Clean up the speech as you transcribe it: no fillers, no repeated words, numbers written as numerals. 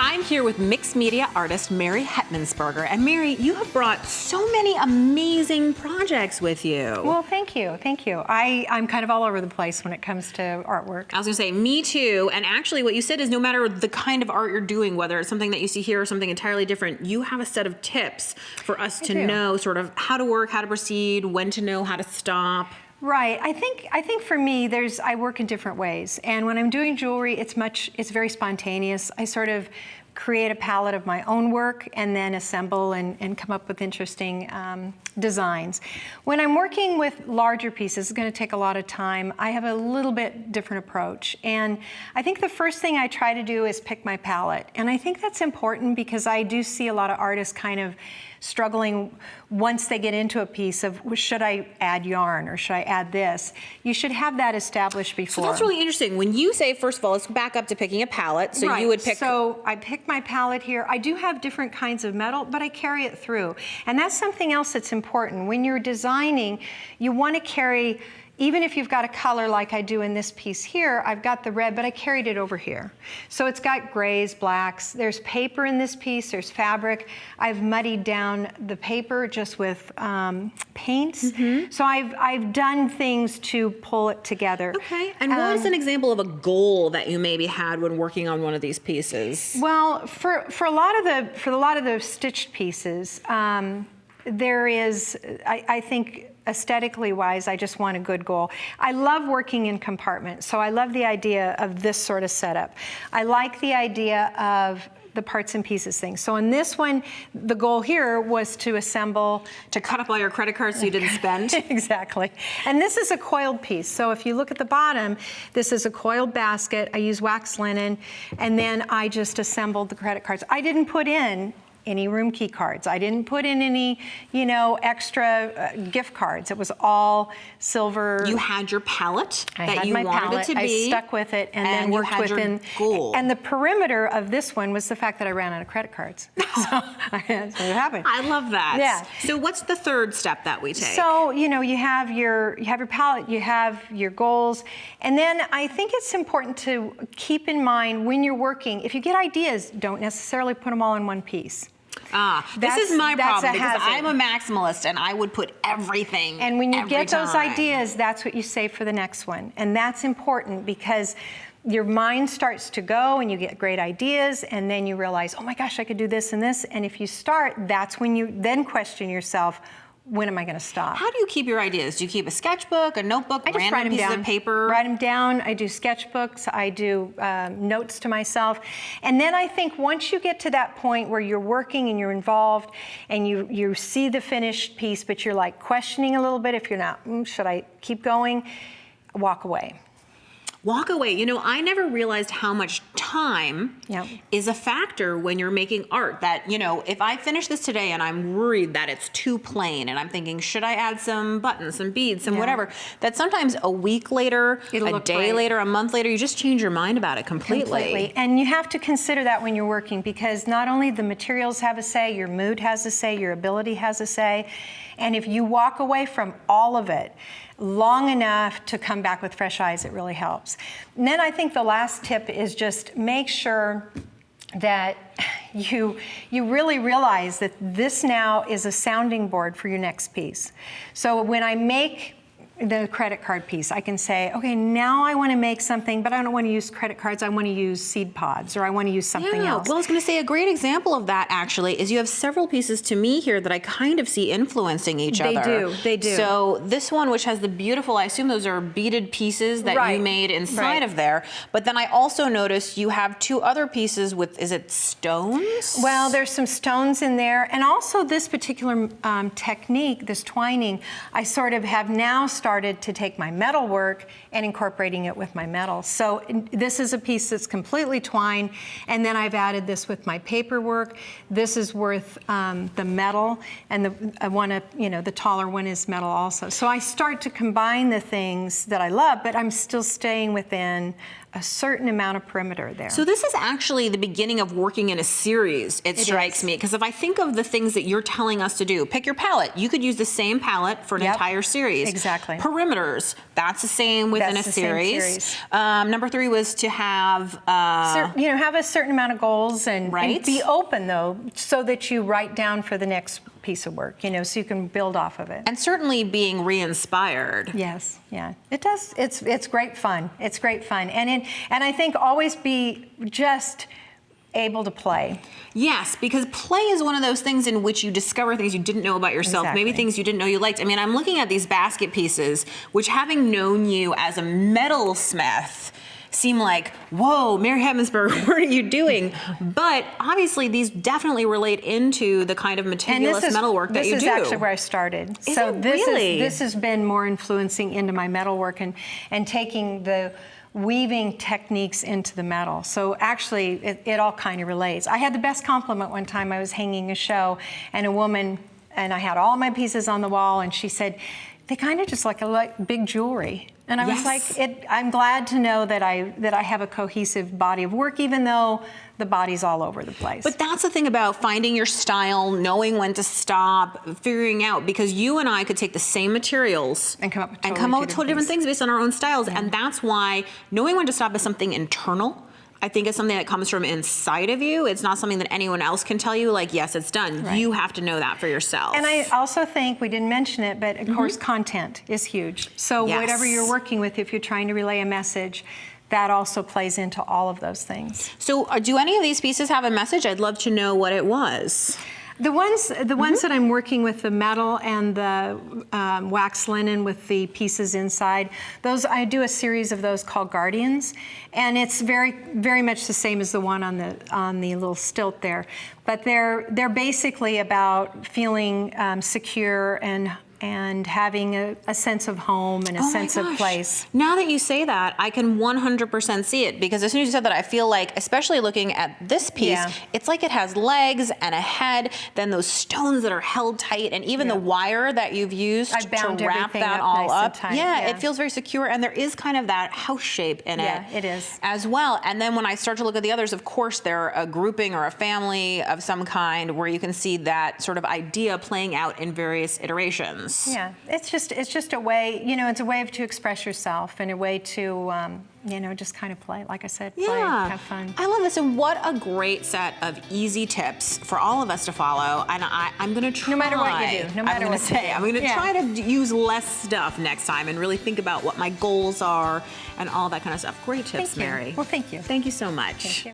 I'm here with mixed media artist Mary Hettmansperger. And Mary, you have brought so many amazing projects with you. Well, thank you, thank you. I'm kind of all over the place when it comes to artwork. I was gonna say, me too. And actually what you said is no matter the kind of art you're doing, whether it's something that you see here or something entirely different, you have a set of tips for us to know sort of how to work, how to proceed, when to know how to stop. Right. I think for me, I work in different ways. And when I'm doing jewelry, it's very spontaneous. I sort of create a palette of my own work and then assemble and come up with interesting designs. When I'm working with larger pieces, it's going to take a lot of time. I have a little bit different approach. And I think the first thing I try to do is pick my palette. And I think that's important because I do see a lot of artists kind of struggling once they get into a piece of, should I add yarn or should I add this? You should have that established before. So that's really interesting. When you say, first of all, let's back up to picking a palette. So right. You would pick. So I pick my palette here. I do have different kinds of metal, but I carry it through. And that's something else that's important. When you're designing, you want to carry, even if you've got a color like I do in this piece here, I've got the red, but I carried it over here. So it's got grays, blacks. There's paper in this piece. There's fabric. I've muddied down the paper just with paints. Mm-hmm. So I've done things to pull it together. Okay. And what is an example of a goal that you maybe had when working on one of these pieces? Well, for a lot of the stitched pieces, there is, I think, aesthetically wise, I just want a good goal. I love working in compartments, so I love the idea of this sort of setup. I like the idea of the parts and pieces thing. So in this one, the goal here was to assemble. To cut up all your credit cards so you didn't spend? Exactly. And this is a coiled piece. So if you look at the bottom, this is a coiled basket. I use wax linen, and then I just assembled the credit cards. I didn't put in any room key cards. I didn't put in any, extra gift cards. It was all silver. You had your palette that you wanted palette. It to be. I stuck with it and then worked within. Goal. And the perimeter of this one was the fact that I ran out of credit cards. So that's what happened. I love that. Yeah. So what's the third step that we take? So you have your palette, you have your goals, and then I think it's important to keep in mind when you're working. If you get ideas, don't necessarily put them all in one piece. This is my problem because I'm a maximalist and I would put everything. And when you get those ideas, that's what you save for the next one. And that's important because your mind starts to go and you get great ideas and then you realize, oh my gosh, I could do this and this. And if you start, that's when you then question yourself, when am I going to stop? How do you keep your ideas? Do you keep a sketchbook, a notebook, I just random write them pieces down. of paper? Write them down. I do sketchbooks. I do notes to myself. And then I think once you get to that point where you're working and you're involved and you see the finished piece, but you're like questioning a little bit if you're not, should I keep going? Walk away. Walk away. I never realized how much time is a factor when you're making art. That, if I finish this today and I'm worried that it's too plain and I'm thinking, should I add some buttons, some beads, some whatever, that sometimes a week later, a day later, a month later, you just change your mind about it completely. And you have to consider that when you're working because not only the materials have a say, your mood has a say, your ability has a say. And if you walk away from all of it long enough to come back with fresh eyes, it really helps. And then I think the last tip is just make sure that you really realize that this now is a sounding board for your next piece. So when I make the credit card piece, I can say, okay, now I want to make something, but I don't want to use credit cards. I want to use seed pods, or I want to use something else. Well, I was going to say a great example of that actually is you have several pieces to me here that I kind of see influencing each other. They do. So this one, which has the beautiful, I assume those are beaded pieces that you made inside of there. But then I also noticed you have two other pieces with, is it stones? Well, there's some stones in there. And also this particular technique, this twining, I sort of have now started to take my metal work and incorporating it with my metal. So this is a piece that's completely twined, and then I've added this with my paperwork. This is worth the metal, and the taller one is metal also. So I start to combine the things that I love, but I'm still staying within a certain amount of perimeter there. So this is actually the beginning of working in a series, it strikes me. Because if I think of the things that you're telling us to do, pick your palette. You could use the same palette for an entire series. Exactly. Perimeters, that's the same within a series. Number 3 was to have... have a certain amount of goals and be open, though, so that you write down for the next piece of work, so you can build off of it. And certainly being re-inspired. Yes, yeah, it does. It's great fun. It's great fun, and I think always be just able to play. Yes, because play is one of those things in which you discover things you didn't know about yourself, maybe things you didn't know you liked. I mean, I'm looking at these basket pieces, which, having known you as a metalsmith, seem like, whoa, Mary Hettmansperger, what are you doing? But obviously these definitely relate into the kind of meticulous metalwork that you do. This is actually where I started. This has been more influencing into my metalwork and taking the weaving techniques into the metal. So actually it all kind of relates. I had the best compliment one time. I was hanging a show and a woman, and I had all my pieces on the wall, and she said, they kind of just look like big jewelry. And I was like, I'm glad to know that I have a cohesive body of work, even though the body's all over the place. But that's the thing about finding your style, knowing when to stop, figuring out, because you and I could take the same materials and come up with totally different things based on our own styles. Yeah. And that's why knowing when to stop is something internal. I think it's something that comes from inside of you. It's not something that anyone else can tell you, like, yes, it's done. Right. You have to know that for yourself. And I also think, we didn't mention it, but of course content is huge. So whatever you're working with, if you're trying to relay a message, that also plays into all of those things. So do any of these pieces have a message? I'd love to know what it was. The ones that I'm working with, the metal and the wax linen with the pieces inside, those, I do a series of those called Guardians, and it's very, very much the same as the one on the little stilt there. But they're basically about feeling secure and having a sense of home and a sense of place. Now that you say that, I can 100% see it, because as soon as you said that, I feel like, especially looking at this piece, it's like it has legs and a head, then those stones that are held tight, and even the wire that you've used to wrap that all up. It feels very secure, and there is kind of that house shape in it. Yeah, it is. As well. And then when I start to look at the others, of course, they're a grouping or a family of some kind, where you can see that sort of idea playing out in various iterations. Yeah, it's just a way, it's a way to express yourself and a way to, just kind of play, like I said, play, have fun. I love this, and what a great set of easy tips for all of us to follow. And I'm going to try. No matter what you do, no matter what you do. I'm going to try to use less stuff next time and really think about what my goals are and all that kind of stuff. Great tips, Mary. Well, thank you. Thank you so much. Thank you.